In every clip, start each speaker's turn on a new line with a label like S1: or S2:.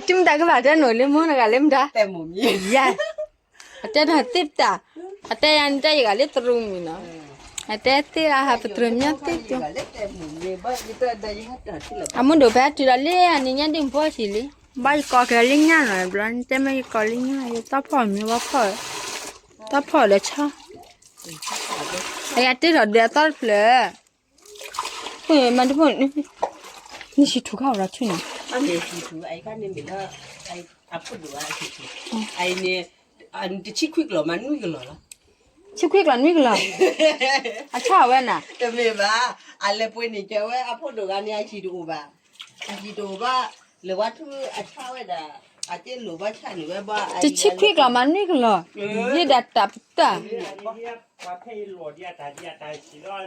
S1: chúng ta cái bà trên nổi lên muốn là gà lên ra
S2: Tem mồm gì.
S1: dạ trên hạt tiếp ta trên anh trai gà lên trum mình nó trên tiếp là hạt trum nhất tiếp chứ
S2: Tem mồm gì. Ba kita ada yang ada sila.
S1: amun đồ bé thì là lên anh nhá đừng phô xí li bay có cái linh nhá rồi bữa trên mấy có linh nhá tao phở mình tao phở để cho ai tiếp rồi để tao phở mà đúng rồi你是土烤了去呢？
S2: Anh này thì chú ấy cái này mình là ai áp được ai thì ai này anh chỉ quyết rồi mà nuôi cái rồi.
S1: Chứ quyết là nuôi là à chào vậy nè
S2: Tại vì bà anh lại quên đi chơi áp được anh ai chỉ đủ bà anh chỉ đủ bà lừa bắt thứ anh sao vậy đã anh chỉ lừa bắt chả nữa bà
S1: chứ chứ quyết là mà nuôi là như đặt tập ta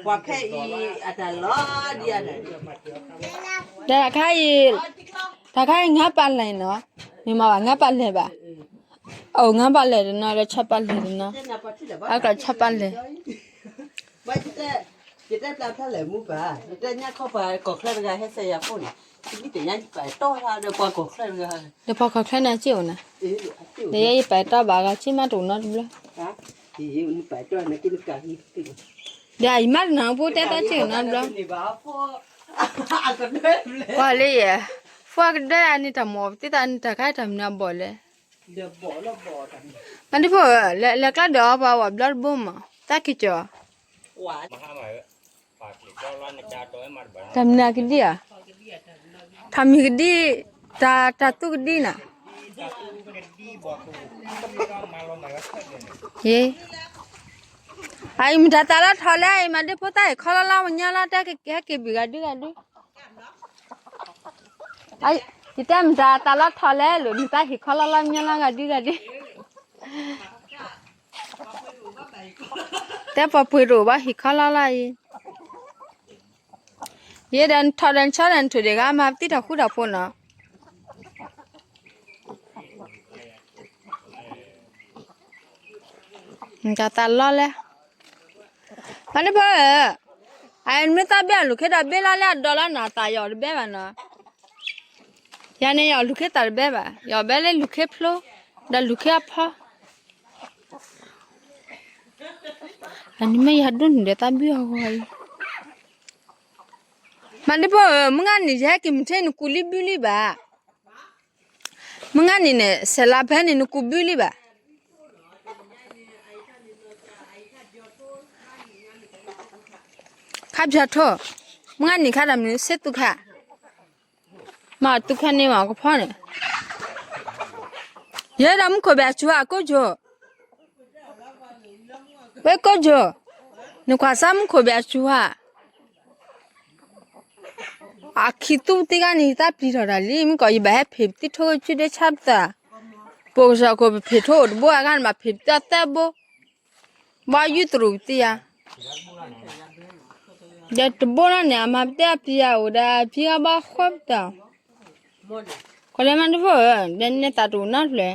S2: qua phe ada lo dia này
S1: đây là cái ngáp ban này nó nhưng mà ngáp ban này bà ngáp ban này nó là chắp ban này nó cái chắp ban này
S2: bà kita làm thế là mua bà kita nhắc không phải có khăn gà hết xây phone cái tiền nhắc phải to ra được qua có khăn gà
S1: để bao cái khăn này chịu nè để phải to bà cái chỉ mà đủ nó đúng không
S2: thì phải cho nó cái cả cái
S1: để ai mắt nó bố té ta chịu nó đúng qua đi à qua cái đấy anh ta mua tí ta anh ta khai thầm nào bỏ lên anh đi bỏ là cái đó vào vào blood boom mà ta kêu cho thầm nào cái gì à thầm cái gì ta tu cái gì nè ye ai mình ta là thò lại mà đi phố tay khó lao mà nhau la ta cái bị gạt đi ai thì ta là thò lại rồi người ta thì khó lao nhau la gạt đi ta bỏ bụi rồi ba thì khó lao lại ye dan thò dan cho dan thôi để gà mà tí thằng khu đào phun nó người ta lo lẽ anh bảo anh mới ta biết lúc khi đó biết là đô la nào ta giờ biết mà nó giờ này giờ lúc khi ta biết mà giờ biết là lúc khi plo đã lúc khi apa anh mới giờ đun để ta biết rồi mà đi bảoมึงanh này cái mình thấy nó culi buli baมึงanh này sẽ là bên này nó culi buli ba khắp giờ thôi,มึงอันนี้ข้าทำนี่เสร็จตุกค่ะมาตุกค่ะนี่มาก็พอเนี่ยเยอะแล้วมึงขอแบบชัวร์ก็จ่อเว้ยก็จ่อนี่ข้าซ้ำขอแบบชัวร์คิดตุ้มตีกันนี่ตาปลีทอดาลีมึงก็อีแบบเผ็ดที่โทษจุดได้ชับตาปกติก็เผ็ดโทษบัวกันมาเผ็ดแต่บัวบ้าอยู่ตรุตีอ่ะเดี๋ยวตัวนั้นเนี่ยมาเตะพี่เอาได้พี่ก็บ้าขวบตาคนละมันดูเดี๋ยวเนี่ยตาดูนั่นเลย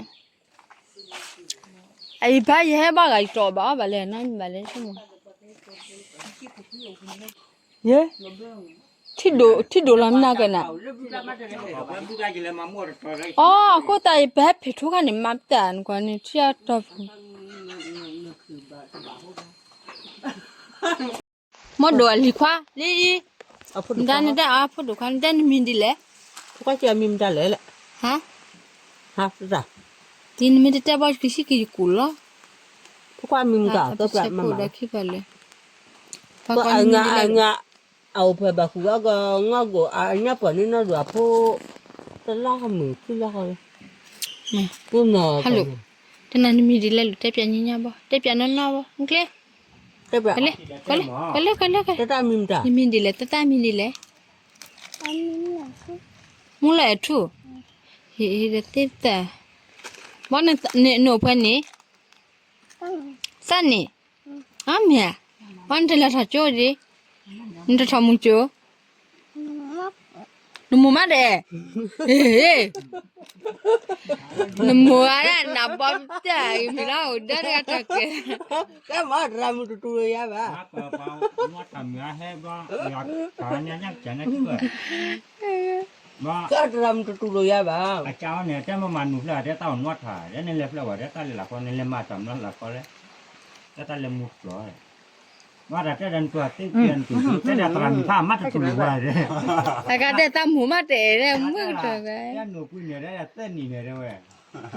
S1: ไอ้บ้าเย่บ้าไอ้ตัวบ้าบ้าเลยนั่นบ้าเลยใช่ไหมเย่ที่ดูลำหน้ากันนะอ๋อก็แต่แบบผิดทุกคนเนี่ยมาเตะกว่านี่ที่จะตัวมดดูอะไรขวาลีด้านนี้พูดดูกันด้านมินดีเลย
S2: พวกเจ้ามิมได้เลยแหละ
S1: ฮะ
S2: จ้ะ
S1: ทีนี้มินได้บ้านกี่กี่กุลล่ะ
S2: พวกมิมก็ตัวแบบมาก็เอาไปแบบหัวก็งอกก็เนี่ยปนี่น่าดูพวกตะล่ามือที่ล่าเลยกูหนอ
S1: ฮัลโหลท่านนั้นมินดีเลยเตะเปียนี่เนี่ยบ่เตะเปียนั่นน่ะบ่โอเคKale.
S2: Tata minta.
S1: Mindile, tata mindile. Mula tu. He tita. Mana no pani? Sani. Amya. Wantela tachodi. Nda tamucho. Numu made. Numu ara na babta. Mira udah kata ke.
S2: Kamu ramu tu ya ba.
S3: ว่า
S2: ก็ทำตัวตัวยาบ้า
S3: อาจารย์เนี่ยแต่มาหนุนแล้วแต่ต้านวดถ่ายแล้วในเล็บแล้วว่าแต่ตาหลักคนในเล็บมาจำนั้นหลักก็แล้วแต่ตาเล็บมุกร้อยว่าแต่ดันตัวที่เปลี่ยนตัวแต่ตามีผ้ามัดตัวไว้เลย
S1: แต่ก็ได้ตามหมูมาเตะเนี่ยมึงเถอะไง
S3: แล้วหนูคุยเนี่ยได้เต้นนี่เนี่ยด้วย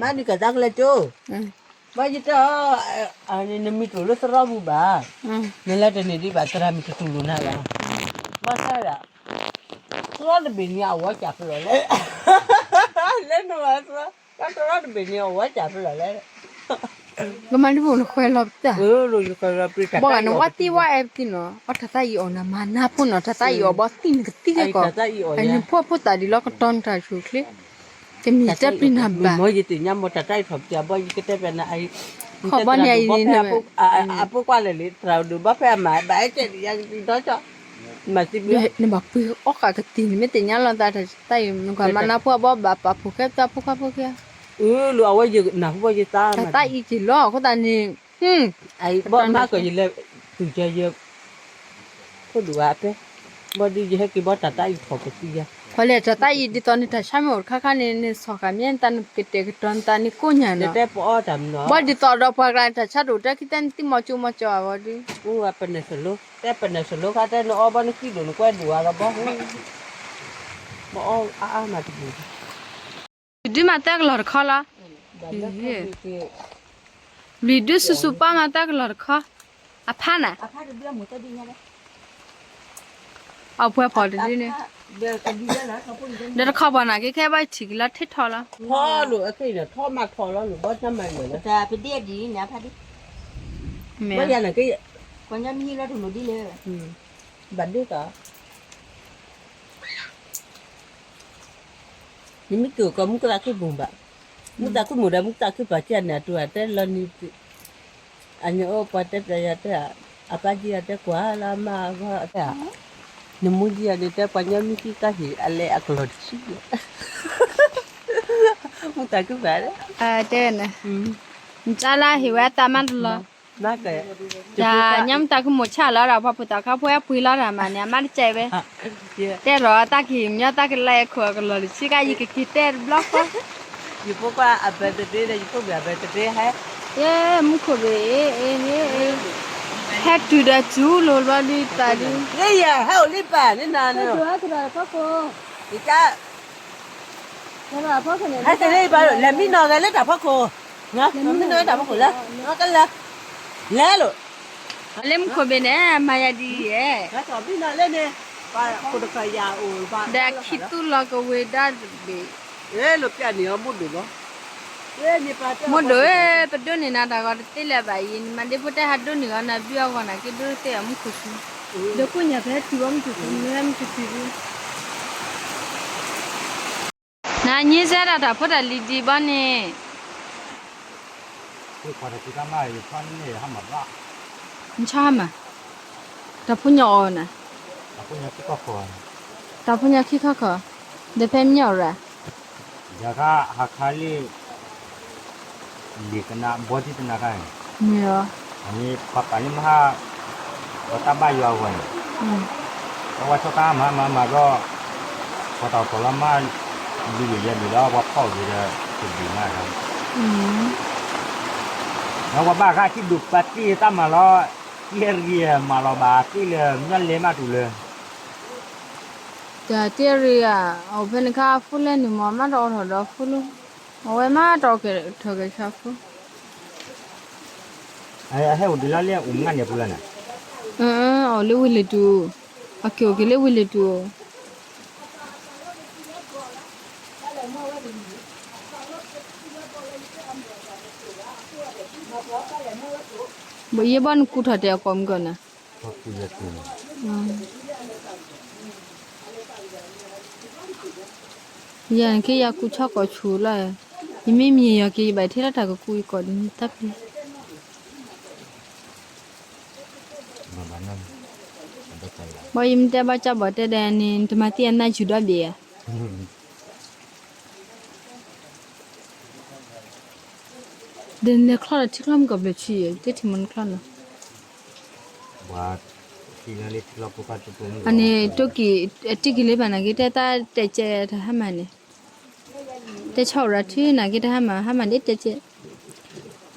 S2: มาดีกับตักเลยจูบ้าจิตอันนี้นมีตัวเลือดร้อนบุบ้านั่นแหละเนี่ยดีบ้าตรามีตัวลุน่าละมาใช่ละร้อนเป็นยาวัจับเลยเล่นมาสิก็ร้อนเป็นยาวัจับเลย
S1: ก็มันที่ผมเคยรับจ้ะ
S2: รู้อยู่กับเราปีกั
S1: บอกนะว่าที่ว่าแอบที่เนาะว่าถ้าอยู่นะมาหน้าพุ่นเนาะถ้าอยู่บ่ตินก็ติก็ อันนี้พวกผู้ตาดีแล้วก็ตอนตาชุกเลยจะมีจะเป็นหับบ้า
S2: มวยจิตยามมตาใจผมจะบ่ยก็จะเป็นไอ้
S1: ขอบ้านใหญ่นี่นะ
S2: พวกว่าเลยเราดูบ่แพ้หมายใบเจ็ดยังđó cho mà chỉ
S1: เดี๋ยว
S2: biết
S1: เนี่ยบอกปื้อออกกะตินไม่ตินยังเราตาตามันก็มันนะพวกบ่บาปผู้แค่ตาผู้แค่
S2: lu awak je nak apa je ta
S1: แต่ตาอีจิล้อเขาตานี่
S2: ai bo ma ko je le tu je je ko du apa bo di je ki bo ta ta i ko ko ti ya
S1: พอเลยจะตาอีดิตอนนี้ถ้าช้ำหมดค่านี่สอกามีนตันกิเตกตอนตานี่กูเนี่ย
S2: le
S1: เนาะ
S2: te po tam no
S1: บ่ดิตอดอพากลางถ้าชัดดูแต่คิดตันติมอจูมอจอบ่ดิ
S2: u apa ne selo te pa ne selo ka te no ba ni ki do no ko du ala bo bo a ma ti
S1: ดิมาแตกหลอดคอละลีดูสุป้ามาแตกหลอดคออะพาน่ะ
S2: apa de dia mo ta di nya le
S1: เอาเพื่อพอดีนี่
S2: de ka di ya la ka po
S1: เดี๋ยวเขาบอกนะแค่ไปฉีกแล้วทิศทอละ
S2: ท่อหรืออะไรเนี่ยท่อมาท่อแล้วหรือว่าทำไมเหมือนนะ
S4: แต่เป็นเดียดีเนี่ยพอดี
S1: แม่
S2: ว่าอย่างไรก็
S4: คนยังมีแล้วถึงหนูดีเลย
S2: บัดดี้ก็นี่ไม่เกี่ยวกับมุกตาคือบุ๋มบะมุกตาคือหมูดามุกตาคือปัจจัยเนี่ยตัวแต่ละนี่อันนี้โอ้ปัจจัยแต่apa dia ada kuah lama ada nemu dia ada panjang miki kasih ale aklod sih muka ke bare
S1: เจ้นะจ้าละหิวตามันละ
S2: nak ya
S1: จ้าย้ำตาคือหมดชาแล้วเราพอพุตาเขาพูดพูดแล้วมาเนี่ยมันใจเว้ แต่รอตากิมยาตากิไลขวก็เลยสิกายิกกิเตอร์บล็อกก็
S2: ibu pa apa tadi dah ibu apa tadi hai
S1: เย้มุขเบแฮกทูดาจูโลลวาดิตาดิ
S2: นี่ya hai lipa ni na ni
S1: ตัวตัวพ่อโค
S2: kita
S1: ตัวพ่อคนนี้
S2: hai tadi baru let me know kan le tak apa koนะไม่น้อยแต่พวกคุณละกันละแล้วลูก
S1: เล่มขบเนี่ยมายาดีเย่
S2: ถ้าสอบพี่น้อยเล่นเนี่ยป้าคนตะกายาอูป้า
S1: แต่คิดตุลากเวดาเบ
S2: ลูกพี่อันนี้มุดดูบ่นี่ป้า
S1: หมดเลยปะดนี่นะตาก็เตละบายินมันได้พุทธหัดนี่ก็นะบิวก็นะคิดดูเตะมุขสุเดี๋ยวคุณอย่าแพ้ที่ว่ามุขสุเนี่ยมุขสุนะนี่จะได้พุทธลีดีบ้านนี่
S3: คือพอจะคิดว่าไม่ฟันนี่ทำหมดละ
S1: มันชอบมั้ยแต่พูดยาวนะ
S3: แต่พวกนี้ก็ควร
S1: แต่พูดยาวขี้ข้าขอเดี๋ยวเพิ่มยาวละ
S3: อย่าข้าหักขาลีดีกันนะบอที่เป็นอะไร
S1: เนี่ย
S3: อันนี้ปักอันนี้มาเราตั้งบ้านอยู่เอาไว้เพราะว่าชาวบ้านมาก็พอต่อผลไม้ดีอยู่เย็นอยู่แล้วว่าพ่ออยู่จะสุดดีมากครับแล้วว่าบ้าข้าที่ดุปัดที่ตั้มมาแล้วเรียมาเราบาที่เลยนั่นเลยมาดูเลย
S1: จะเตี้ยเรียเอาเป็นข้าฟุ้งเล่นนี่มันมาดอกดอกฟุ้งเอาไว้มาดอกเกลือเถอะชาฟุ้ง
S3: ให้อุดแล้วเรียกอุ้มงานอย่าพูดเลยนะ
S1: เอาเลี้ยววิลดูโอเคเลี้ยววิลดูบ่ยี่บ้านกูถัดเดียวความกันนะ
S3: พอคุยจะคุย
S1: ยังแค่อยากกูชอบก็ชูเลยยังไม่มีอยากกี่ใบที่เราถ่ายก็คุยก่อนนี่ตักเลย
S3: มาบ้านนั้นมันได้ใจแล้ว
S1: บ่ยิ้มแต่บ่จับบ่แต่แดนนี่จะมาเตียนได้ชุดเบียเดินเล็กคลอดที่คลำกับเลยชี้ที่ที่มันคลอดนะ
S3: ว่า ทีนั้นเลยเราปลูกกันตัวนี้
S1: อันนี้ตัวกี่ที่กี่เลยบ้านะกี่แต่ตาแต่เจถ้าหามันเนี่ยแต่ชอบรัดที่นะกี่ถ้าหามันได้แต่เจ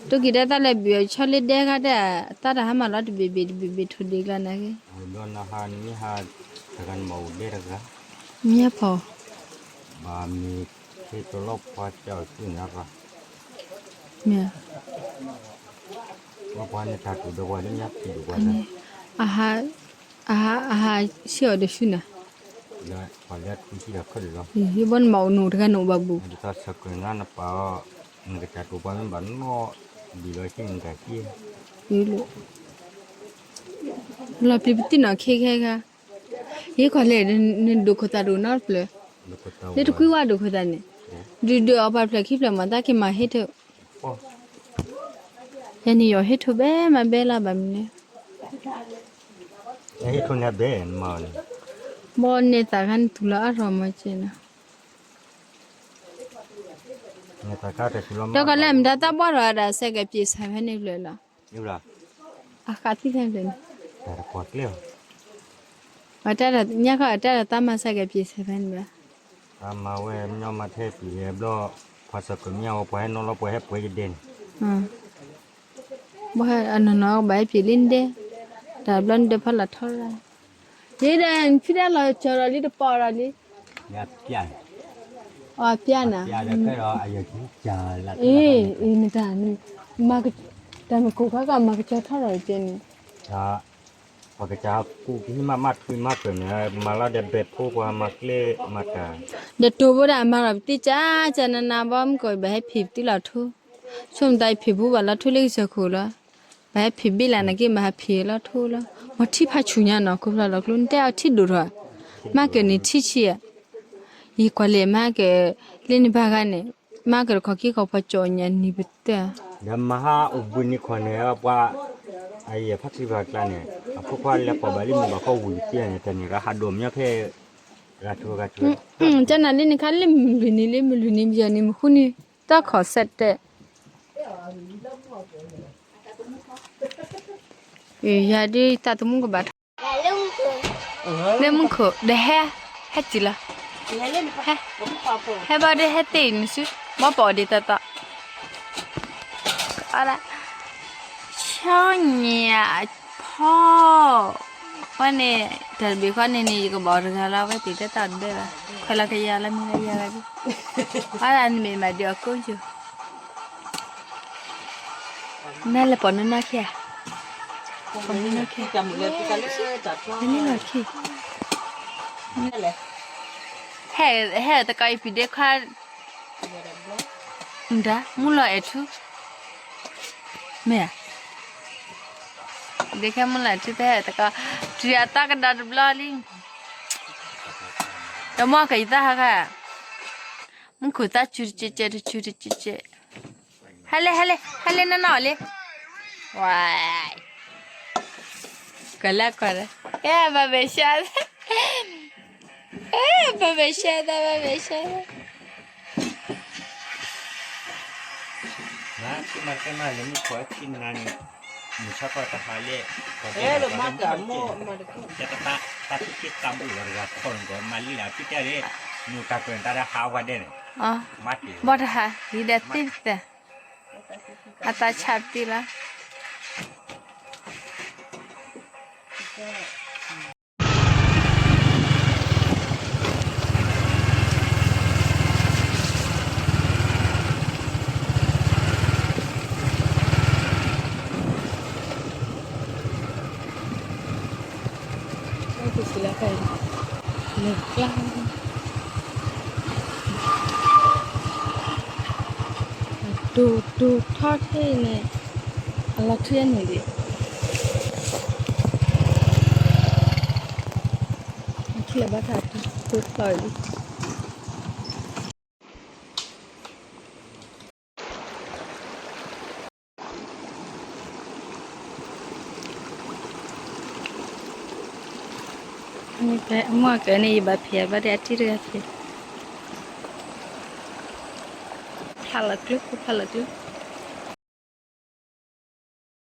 S1: ตัวกี่แต่ตาเลยเบียชอบเล่นเด็กก็ได้ตาถ้าหามันรัดเบียทุเด็กแล้วนะกี่
S3: โดนอาหารนี่หาทกันเมาเด็กนะ
S1: เมียพอบ
S3: ามีที่ตัวลบพอเจ้าชื่อนะครับ
S1: เมีย
S3: ว่าพอในชาติตัววันนี้ยับติดวัน
S1: อัน
S3: นั้
S1: นี้อาหารเชื่อเดือดชุนะ
S3: แล้วพอแล้วคุณที่เราขึ้นแล้ว
S1: ยี่บนเมาหนูทั้งหนูบาบู
S3: มันจะสักงานนะเปล่ามันก็จะตัววันบันงอดีเลยที่มันก็ขี้
S1: ยี่ลูเราพิพิธน่ะเคค่ะยี่ขอเลยนี่ดูขตาดูนอดเลย
S3: แล้วก็เตา
S1: นี่ทุกว่าดูขตาเนี่ยดูเอาไปเพลคลิปเลยมันตาคิมาให้เธอ
S3: โอ้
S1: ยันนี่อยู่ให้เธอเบ้มาเบ้ละแบบนี้
S3: ไอ้คนนี้เบ้นมาเนี่ย
S1: บอลเนี่ยตากันตุลาอารมณ์มาเจนะ
S3: ในตะการแต่ชุลมุน
S1: เดี๋ยวก็เล่มดาตาบอลอะไรสักกับจีสให้ให้เลยล่ะ
S3: นี่ละ
S1: อากาศที่ไหนเลย
S3: แต่ปวดเลี้ยว
S1: ว่าแต่ละเนี่ยก็แต่ละตามาสักกับจีสให้เลย
S3: ตามมาเว้ยมันยอมมาเทปีเรียบร้อยพอสักเงี้ยวไปให้น้องเราไปให้ไปเด่น
S1: บ่ให้อันนั้นเอาใบผีลิ้นเด้แต่บลันเดพลัดเท่าไรนี่เดนพี่ได้เราเจอเราลิดปอเราลิ
S3: ยัดใหญ่
S1: อ๋อเปียนะ
S3: ใหญ่แล้วก็รออายุที่จ่าละ
S1: นี่ตานี่มากแต่มากูก็มาก็เจอเท่าไรเจน
S3: จ้าพอกระจ้ากูที่มามัดคุยมากเลยเนี่ยมาแล้วเด็ดเบ็ดพวกว่ามักเล่มากา
S1: เด็ดตัวบ่ได้มารับติจ้าจะนานาบ่มก็ไปให้ผีติละทุช่วงใดผีผู้ว่าละทุเล็กจะคูละไปให้ผีบิลานะกิมาผีละทุละว่าที่พาชุญาเนาะกูละละลุนแต่เอาที่ดูรมาเกนี่ที่เชียอีกว่าเลยมาเกเล่นบากันเนี่ยมาเกขอกี้เขาพอจอนยันนี่บิดเต
S3: เดี๋ยวมาหาอุบุนี่คนเนี่ยว่าไอ้พักที่บ้านเนี่ยพวกว่าแล้วพอบาลีมันบอกเขาหุ่นเตี้ยเนี่ยแต่นี่ก็หาดมเนี่ยเพ่ราชัวราชัว
S1: จะนั่นเล่นคันเล่นลุนี่ยานี่มคุนี่ตาขอเสร็จเตยาดีตาตุมุงก็บัดเล่มุงขเดฮเฮจิละ
S4: Nyalin pa. Apa?
S1: เฮบาเดเฮตินสุบ่ปอดีตาตาอะไรช่องเนี่ยพ่อวันนี้แต่บีคนนี้ก็บอกกันแล้วว่าติดตัดเด้อคนละก็ยาละมีอะไรยาละดิอะไรนี่มาเดี๋ยวก็อยู่นั่นแหละปอนนั่นนะแค่ปอนนั่นนะแค่
S2: Cầm lên cái lấy chặt nó.
S1: นั่นแหละแค่
S2: Cái này.
S1: เฮ้แต่ก็อีพีเด็กค่ะndá muốn lại chứ mẹ để xem muốn lại chứ thế ta có chia ta cái đặt bla đi đó mà cái ta ha muốn khử ta chửi hele nó nói đi wow cái lá coi đấy bà bé sao bà bé sao
S3: นะที่มันก็มาเลยมีขวดกินงานมีชอบก็ตะไคร้เล่
S2: Ê, được mắt cả mô mà được.
S3: จะตาที่คิดตามอุลระคนก็มาลีลาพี่เจ้าเล่นูตาเป็นตาข้าวกันเด่น
S1: อ๋อ
S3: มัด
S1: บ่ได้ดีเด็ดติดแต่อาตาชับติละไม่สิละไปเลิกกลางดูทอดให้เนี่ยอะไรเที่ยนหน่อยดิเขียบว่าถัดดูปล่อยดินี่แกมั่วเกินนี่บาเพียบาเดียที่เรือเพียพลักลุก